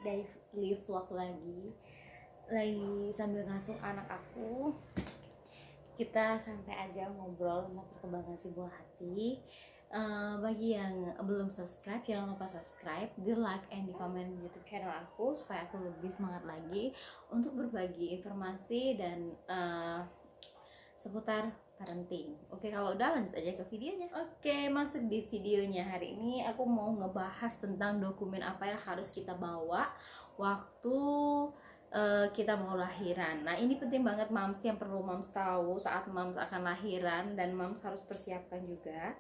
daily vlog lagi sambil ngasuh anak aku. Kita santai aja ngobrol tentang perkembangan si buah hati. Bagi yang belum subscribe, jangan lupa subscribe, di like and di komen YouTube channel aku supaya aku lebih semangat lagi untuk berbagi informasi dan seputar parenting. Oke, kalau udah lanjut aja ke videonya. Oke, masuk di videonya. Hari ini aku mau ngebahas tentang dokumen apa yang harus kita bawa waktu kita mau lahiran. Nah, ini penting banget moms, yang perlu moms tahu saat moms akan lahiran, dan moms harus persiapkan juga.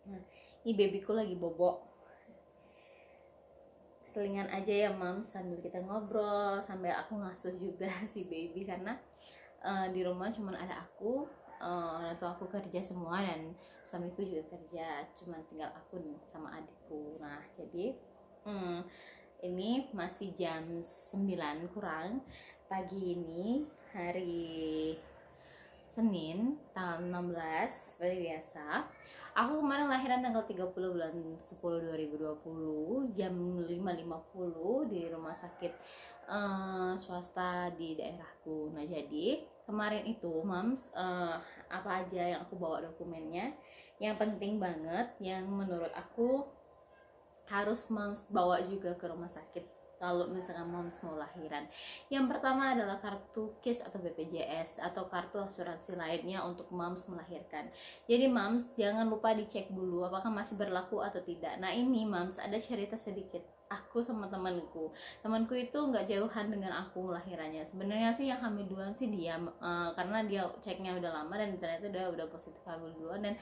Nah, ini babyku lagi bobok. Selingan aja ya moms, sambil kita ngobrol, sambil aku ngasuh juga si baby, karena di rumah cuman ada aku, orang tua aku kerja semua dan suamiku juga kerja, cuman tinggal aku sama adikku. Nah, jadi ini masih jam 9 kurang pagi, ini hari Senin tanggal 16 seperti biasa. Aku kemarin lahiran tanggal 30 bulan 10 2020 jam 5.50 di rumah sakit swasta di daerahku. Nah, jadi kemarin itu moms, apa aja yang aku bawa dokumennya, yang penting banget yang menurut aku harus moms bawa juga ke rumah sakit kalau misalkan moms mau lahiran. Yang pertama adalah kartu KIS atau BPJS atau kartu asuransi lainnya untuk moms melahirkan. Jadi moms jangan lupa dicek dulu apakah masih berlaku atau tidak. Nah, ini moms ada cerita sedikit. Aku sama temanku itu nggak jauhan dengan aku lahirannya. Sebenarnya sih yang hamil duluan sih dia, karena dia ceknya udah lama dan ternyata dia udah positif hamil duluan, dan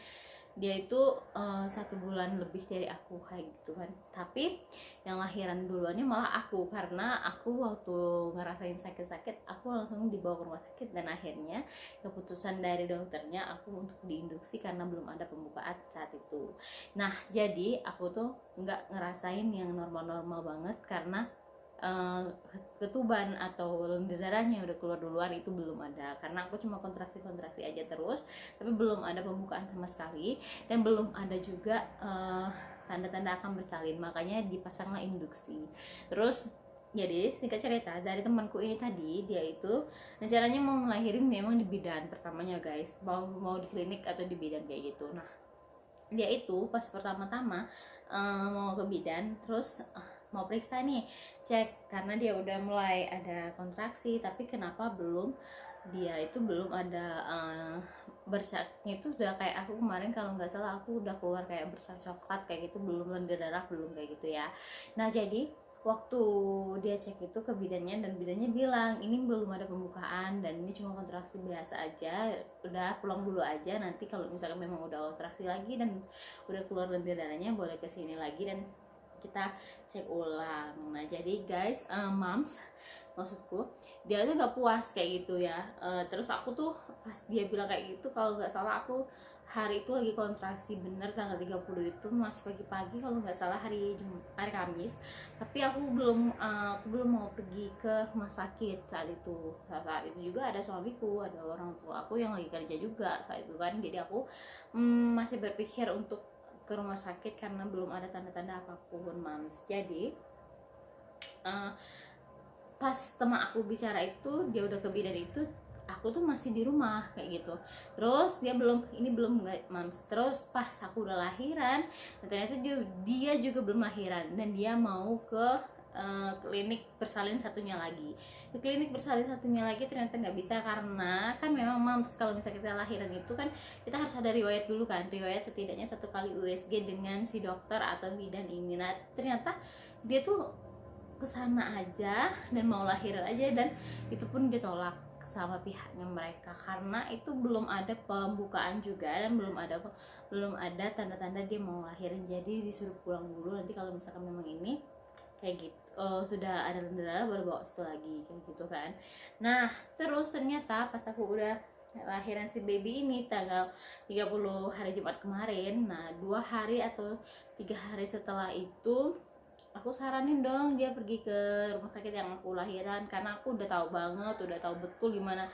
dia itu 1 bulan lebih dari aku kayak gitu kan. Tapi yang lahiran duluannya malah aku, karena aku waktu ngerasain sakit-sakit aku langsung dibawa ke rumah sakit, dan akhirnya keputusan dari dokternya aku untuk diinduksi karena belum ada pembukaan saat itu. Nah, jadi aku tuh nggak ngerasain yang normal-normal banget, karena ketuban atau lendir darahnya udah keluar duluan itu belum ada, karena aku cuma kontraksi aja terus, tapi belum ada pembukaan sama sekali, dan belum ada juga tanda-tanda akan bersalin, makanya dipasanglah induksi. Terus jadi singkat cerita, dari temanku ini tadi, dia itu rencananya mau ngelahirin memang di bidan pertamanya guys, mau di klinik atau di bidan kayak gitu. Nah, dia itu pas pertama-tama mau ke bidan, terus mau periksa nih, cek, karena dia udah mulai ada kontraksi, tapi kenapa dia itu belum ada bersaknya itu udah kayak aku kemarin, kalau nggak salah aku udah keluar kayak bersak coklat kayak gitu, belum lendir darah, belum kayak gitu ya. Nah, jadi waktu dia cek itu ke bidannya, dan bidannya bilang ini belum ada pembukaan dan ini cuma kontraksi biasa aja, udah pulang dulu aja, nanti kalau misalkan memang udah kontraksi lagi dan udah keluar lendir darahnya boleh kesini lagi dan kita cek ulang. Nah, jadi guys, moms, maksudku dia tuh nggak puas kayak gitu ya. Terus aku tuh pas dia bilang kayak gitu, kalau nggak salah aku hari itu lagi kontraksi bener, tanggal 30 itu masih pagi-pagi, kalau nggak salah hari Kamis, tapi aku belum mau pergi ke rumah sakit saat itu. Saat itu juga ada suamiku, ada orang tua aku yang lagi kerja juga saat itu kan, jadi aku masih berpikir untuk ke rumah sakit karena belum ada tanda-tanda apapun moms. Jadi pas teman aku bicara itu, dia udah ke bidan itu, aku tuh masih di rumah kayak gitu. Terus dia belum nggak moms. Terus pas aku udah lahiran, ternyata dia juga belum lahiran, dan dia mau ke klinik bersalin satunya lagi. Di klinik bersalin satunya lagi ternyata nggak bisa, karena kan memang moms kalau misalnya kita lahiran itu kan kita harus ada riwayat dulu kan, riwayat setidaknya 1 kali USG dengan si dokter atau bidan ini. Nah, ternyata dia tuh kesana aja dan mau lahiran aja, dan itu pun ditolak sama pihaknya mereka karena itu belum ada pembukaan juga, dan belum ada tanda-tanda dia mau lahirin. Jadi disuruh pulang dulu, nanti kalau misalkan memang ini kayak gitu sudah ada lendir darah baru bawa situ lagi kayak gitu kan. Nah, terus ternyata pas aku udah lahiran si baby ini tanggal 30 hari Jumat kemarin, nah 2 hari atau 3 hari setelah itu aku saranin dong dia pergi ke rumah sakit yang aku lahiran, karena aku udah tahu banget, udah tahu betul gimana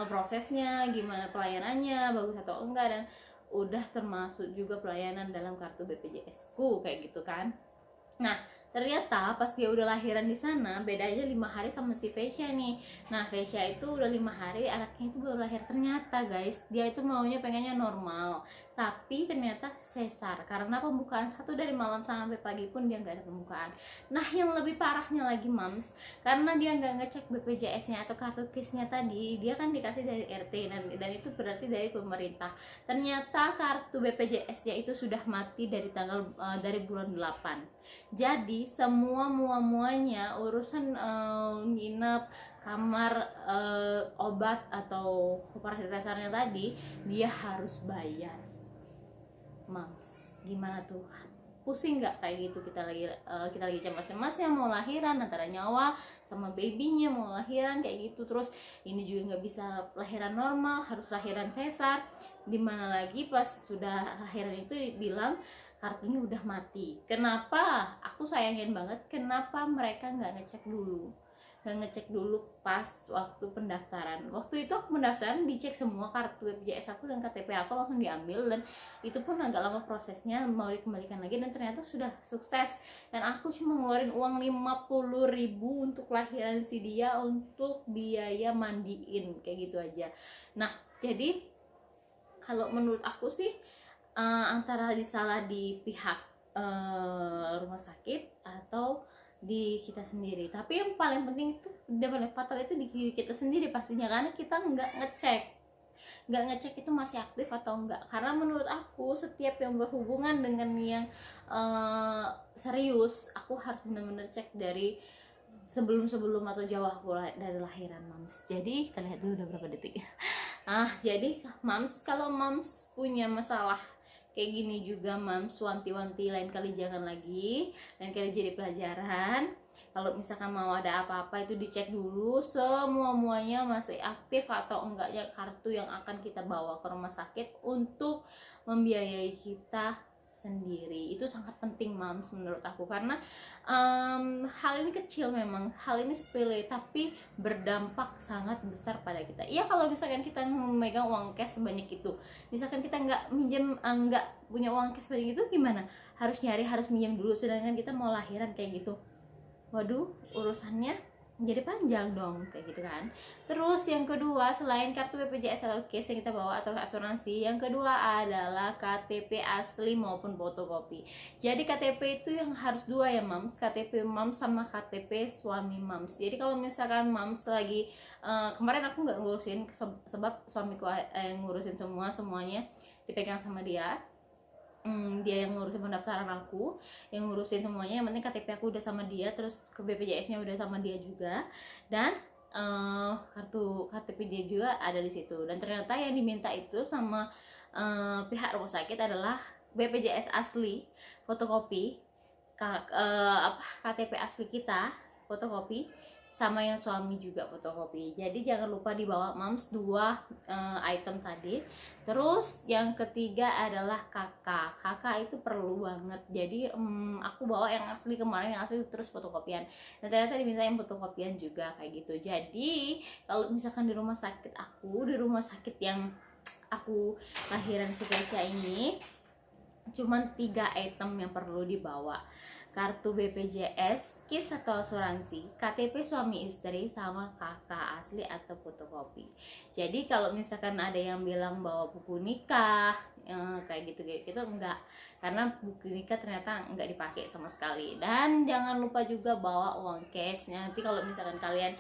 prosesnya, gimana pelayanannya, bagus atau enggak, dan udah termasuk juga pelayanan dalam kartu BPJS ku kayak gitu kan. Nah, Ternyata pas dia udah lahiran di sana bedanya 5 hari sama si Vesya nih. Nah Vesya itu udah 5 hari, anaknya itu baru lahir. Ternyata guys, dia itu maunya pengennya normal, tapi ternyata sesar karena pembukaan satu dari malam sampai pagi pun dia nggak ada pembukaan. Nah yang lebih parahnya lagi mams, karena dia nggak ngecek BPJS-nya atau kartu KIS-nya tadi, dia kan dikasih dari RT dan itu berarti dari pemerintah. Ternyata kartu BPJS-nya itu sudah mati dari dari bulan 8. Jadi semua muanya urusan nginep, kamar, obat atau operasi sesarnya tadi dia harus bayar. Mams, gimana tuh? Pusing nggak kayak gitu? Kita lagi cemas-cemasnya mau lahiran, antara nyawa sama babynya mau lahiran kayak gitu, terus ini juga nggak bisa lahiran normal, harus lahiran sesar. Dimana lagi pas sudah lahiran itu dibilang kartunya udah mati. Kenapa? Aku sayangin banget kenapa mereka nggak ngecek dulu pas waktu pendaftaran. Waktu itu aku pendaftaran dicek semua kartu BPJS aku dan KTP aku langsung diambil, dan itu pun agak lama prosesnya mau dikembalikan lagi, dan ternyata sudah sukses. Dan aku cuma ngeluarin uang 50.000 untuk lahiran si dia, untuk biaya mandiin kayak gitu aja. Nah jadi kalau menurut aku sih antara disalah di pihak rumah sakit atau di kita sendiri. Tapi yang paling penting itu, dan paling fatal itu di diri kita sendiri pastinya, karena kita nggak ngecek itu masih aktif atau enggak. Karena menurut aku setiap yang berhubungan dengan yang serius, aku harus benar-benar cek dari sebelum atau jauh aku dari lahiran mams. Jadi kita lihat dulu udah berapa detik. Jadi mams, kalau mams punya masalah kayak gini juga mams, wanti-wanti lain kali jangan lagi, lain kali jadi pelajaran. Kalau misalkan mau ada apa-apa itu dicek dulu muanya masih aktif atau enggaknya kartu yang akan kita bawa ke rumah sakit untuk membiayai kita sendiri. Itu sangat penting mams menurut aku, karena hal ini kecil memang, hal ini sepele tapi berdampak sangat besar pada kita. Iya kalau misalkan kita memegang uang cash sebanyak itu, misalkan kita nggak punya uang cash sebanyak itu, gimana? Harus nyari, harus minjem dulu, sedangkan kita mau lahiran kayak gitu, waduh urusannya jadi panjang dong kayak gitu kan. Terus yang kedua, selain kartu BPJS atau KIS yang kita bawa atau asuransi, yang kedua adalah KTP asli maupun fotokopi. Jadi KTP itu yang harus dua ya mams, KTP mams sama KTP suami mams. Jadi kalau misalkan mams lagi kemarin aku nggak ngurusin sebab suamiku ngurusin semuanya dipegang sama dia. Dia yang ngurusin pendaftaran aku, yang ngurusin semuanya. Yang penting KTP aku udah sama dia, terus ke BPJS-nya udah sama dia juga, dan kartu KTP dia juga ada di situ. Dan ternyata yang diminta itu sama pihak rumah sakit adalah BPJS asli fotokopi, KTP asli kita fotokopi, sama yang suami juga fotokopi. Jadi jangan lupa dibawa mams 2 item tadi. Terus yang ketiga adalah kakak itu perlu banget. Jadi aku bawa yang asli kemarin, yang asli terus fotokopian, dan ternyata diminta yang fotokopian juga kayak gitu. Jadi kalau misalkan di rumah sakit yang aku lahiran Sukesia ini, cuman 3 item yang perlu dibawa: kartu BPJS, KIS atau asuransi, KTP suami istri, sama kakak asli atau fotokopi. Jadi kalau misalkan ada yang bilang bawa buku nikah kayak gitu enggak, karena buku nikah ternyata enggak dipakai sama sekali. Dan jangan lupa juga bawa uang cash nanti kalau misalkan kalian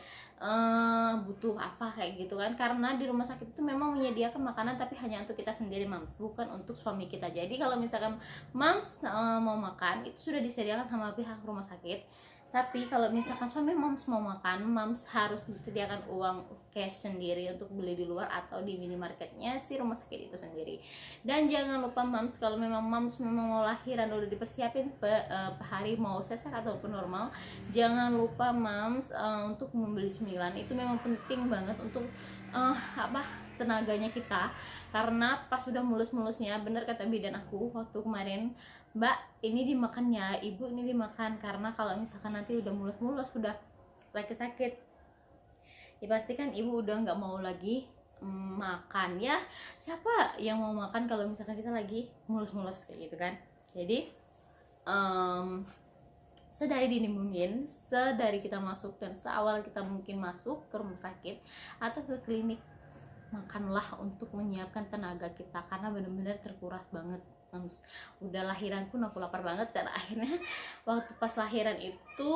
butuh apa kayak gitu kan, karena di rumah sakit itu memang menyediakan makanan tapi hanya untuk kita sendiri mams, bukan untuk suami kita. Jadi kalau misalkan mams mau makan itu sudah disediakan sama pihak rumah sakit, tapi kalau misalkan suami mams mau makan, mams harus disediakan uang cash sendiri untuk beli di luar atau di minimarketnya si rumah sakit itu sendiri. Dan jangan lupa mams, kalau memang mams mau lahiran udah dipersiapin hari mau sesar ataupun normal, jangan lupa mams untuk membeli cemilan. Itu memang penting banget untuk tenaganya kita, karena pas sudah mulus-mulusnya, bener kata bidan aku waktu kemarin, Mbak ini dimakan ya, ibu ini dimakan, karena kalau misalkan nanti udah mulus-mulus, udah lagi sakit, ya pastikan ibu udah nggak mau lagi makan. Ya siapa yang mau makan kalau misalkan kita lagi mulus-mulus kayak gitu kan. Jadi sedari dinimbungin, sedari kita masuk dan seawal kita mungkin masuk ke rumah sakit atau ke klinik, makanlah untuk menyiapkan tenaga kita karena benar-benar terkuras banget. Udah lahiran pun aku lapar banget, dan akhirnya waktu pas lahiran itu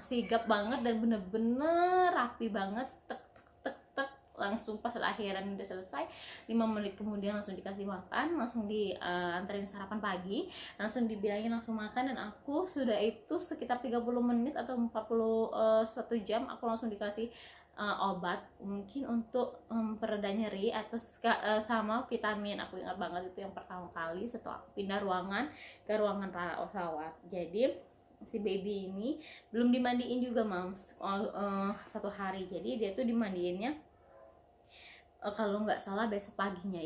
sigap banget dan bener-bener rapi banget, tek tek tek tek, langsung pas lahiran udah selesai 5 menit kemudian langsung dikasih makan, langsung dianterin sarapan pagi, langsung dibilangin langsung makan, dan aku sudah itu sekitar 30 menit atau 41 jam aku langsung dikasih obat mungkin untuk pereda nyeri atau sama vitamin. Aku ingat banget itu yang pertama kali setelah aku pindah ruangan ke ruangan rawat. Jadi si baby ini belum dimandiin juga mams, 1 hari. Jadi dia tuh dimandiinnya kalau nggak salah besok paginya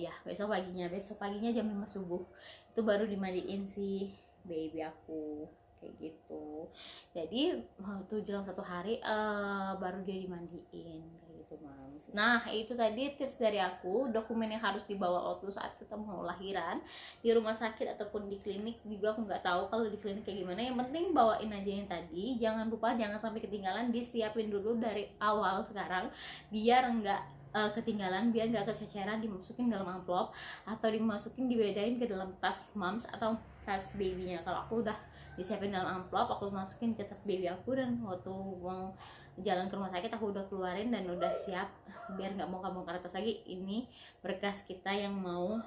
jam 5 subuh itu baru dimandiin si baby aku kayak gitu. Jadi waktu jelang 1 hari baru dia dimandiin kayak gitu mams. Nah itu tadi tips dari aku, dokumen yang harus dibawa waktu saat kita mau lahiran di rumah sakit ataupun di klinik juga. Aku nggak tahu kalau di klinik kayak gimana, yang penting bawain aja yang tadi. Jangan lupa, jangan sampai ketinggalan, disiapin dulu dari awal sekarang biar nggak ketinggalan, biar nggak kececeran, dimasukin dalam amplop atau dimasukin dibedain ke dalam tas mams atau tas babynya. Kalau aku udah disiapin dalam amplop, aku masukin ke tas baby aku, dan waktu mau jalan ke rumah sakit aku udah keluarin dan udah siap biar nggak bongkar-bongkar tas lagi. Ini berkas kita yang mau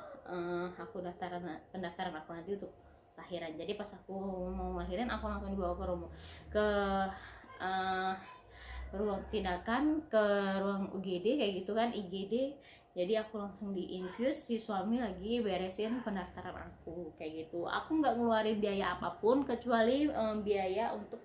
aku pendaftaran aku nanti untuk lahiran. Jadi pas aku mau lahirin aku langsung dibawa ke rumah ruang tindakan, ke ruang UGD kayak gitu kan, IGD. Jadi aku langsung diinfus, si suami lagi beresin pendaftaran aku kayak gitu. Aku nggak ngeluarin biaya apapun kecuali biaya untuk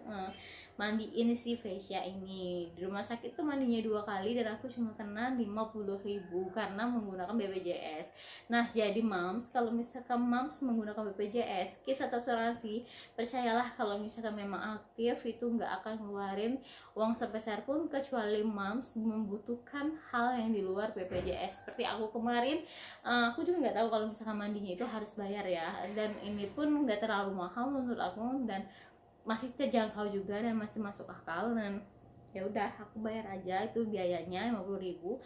mandiin si Vesya ini. Di rumah sakit tuh mandinya 2 kali dan aku cuma kena 50.000 karena menggunakan BPJS. Nah jadi mams, kalau misalkan mams menggunakan BPJS, KIS atau asuransi, percayalah kalau misalkan memang aktif itu nggak akan ngeluarin uang sebesar pun kecuali mams membutuhkan hal yang di luar BPJS. Seperti aku kemarin, aku juga nggak tahu kalau misalkan mandinya itu harus bayar ya, dan ini pun nggak terlalu mahal menurut aku dan masih terjangkau juga dan masih masuk akal. Dan ya udah aku bayar aja itu biayanya 50.000.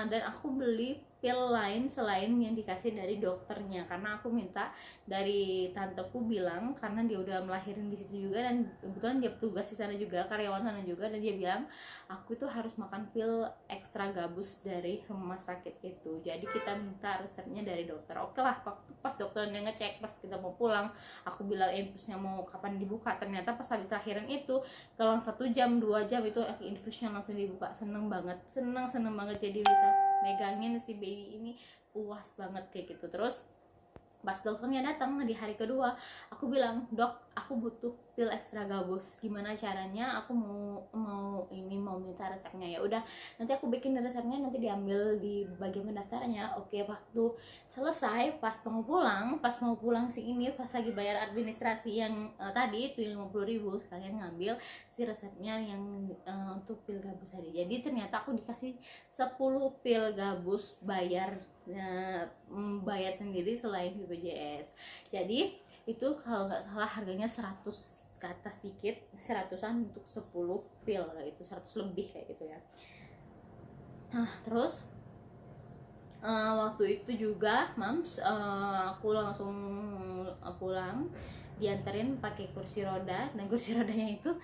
Dan aku beli pil lain selain yang dikasih dari dokternya karena aku minta dari tanteku bilang, karena dia udah melahirin di situ juga dan kebetulan dia petugas di sana juga, karyawan sana juga, dan dia bilang aku itu harus makan pil ekstra gabus dari rumah sakit itu. Jadi kita minta resepnya dari dokter. Oke lah, waktu pas dokternya ngecek pas kita mau pulang, aku bilang infusnya mau kapan dibuka, ternyata pas habis lahiran itu kelang 1 jam 2 jam itu infusnya langsung dibuka. Seneng banget jadi bisa megangin si baby ini, puas banget kayak gitu. Terus pas dokternya datang di hari kedua, aku bilang, dok aku butuh pil ekstra gabus, gimana caranya, aku mau minta resepnya. Ya udah nanti aku bikin resepnya, nanti diambil di bagian pendaftarannya. Oke, waktu selesai pas mau pulang si ini pas lagi bayar administrasi yang tadi itu yang 50.000, sekalian ngambil si resepnya yang untuk pil gabus tadi. Jadi ternyata aku dikasih 10 pil gabus bayar sendiri selain BPJS. Jadi itu kalau nggak salah harganya 100 ke atas dikit, 100-an untuk 10 pil kayak gitu, 100 lebih kayak gitu ya. Terus waktu itu juga mams, aku langsung pulang, dianterin pakai kursi roda, dan kursi rodanya itu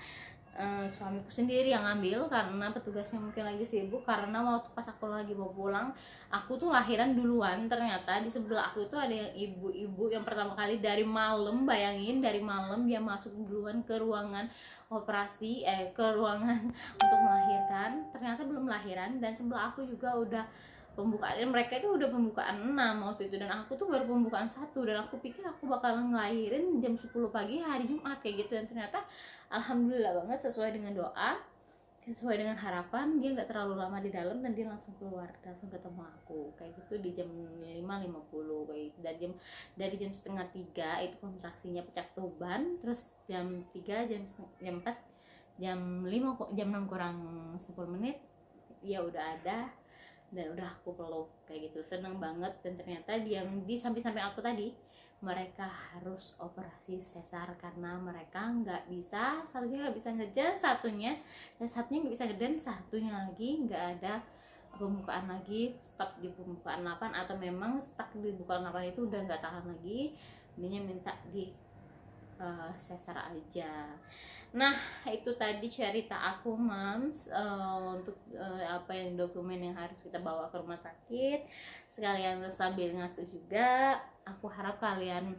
suamiku sendiri yang ngambil karena petugasnya mungkin lagi sibuk. Karena waktu pas aku lagi mau pulang, aku tuh lahiran duluan, ternyata di sebelah aku itu ada yang ibu-ibu yang pertama kali dari malam, bayangin dari malam dia masuk duluan ke ruangan operasi, ke ruangan untuk melahirkan, ternyata belum lahiran. Dan sebelah aku juga udah pembukaan, mereka itu udah pembukaan 6 waktu itu, dan aku tuh baru pembukaan 1, dan aku pikir aku bakalan ngelahirin jam 10 pagi hari Jumat kayak gitu. Dan ternyata alhamdulillah banget, sesuai dengan doa, sesuai dengan harapan, dia nggak terlalu lama di dalam dan dia langsung keluar, langsung ketemu aku kayak gitu di jam 5.50 kayak gitu. Dari jam setengah 3 itu kontraksinya pecah tuban, terus jam 3, jam 4, jam 6 kurang 10 menit ya udah ada, dan udah aku peluk kayak gitu. Seneng banget. Dan ternyata dia di samping-samping aku tadi mereka harus operasi sesar karena mereka nggak bisa, satunya nggak bisa ngejan, satunya nggak bisa ngedan, satunya lagi nggak ada pembukaan lagi, stop di pembukaan 8 atau memang stuck di pembukaan 8 itu udah nggak tahan lagi, jadinya minta di sesar aja. Nah itu tadi cerita aku Mams, untuk apa yang dokumen yang harus kita bawa ke rumah sakit, sekalian sambil ngasuh juga. Aku harap kalian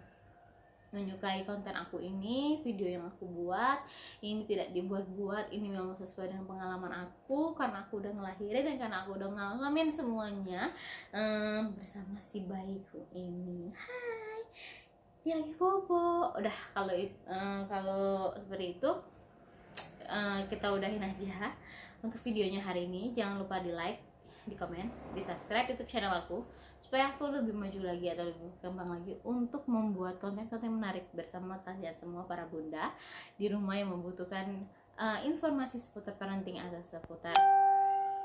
menyukai konten aku ini, video yang aku buat ini tidak dibuat-buat, ini memang sesuai dengan pengalaman aku karena aku udah ngelahirin dan karena aku udah ngalamin semuanya bersama si bayiku ini. Hai, dia lagi bobo. Udah, kalau seperti itu kita udahin aja untuk videonya hari ini. Jangan lupa di like, di komen, di subscribe YouTube channel aku supaya aku lebih maju lagi atau lebih berkembang lagi untuk membuat konten-konten menarik bersama kalian semua para bunda di rumah yang membutuhkan informasi seputar parenting atau seputar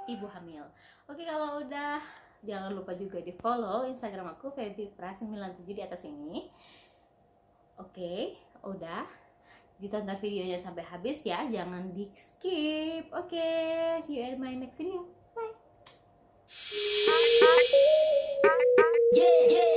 ibu hamil. Oke, kalau udah, jangan lupa juga di follow Instagram aku febypra97 di atas ini. Oke, udah, ditonton videonya sampai habis ya, jangan di skip. Oke, see you in my next video. Bye. Yeah, yeah.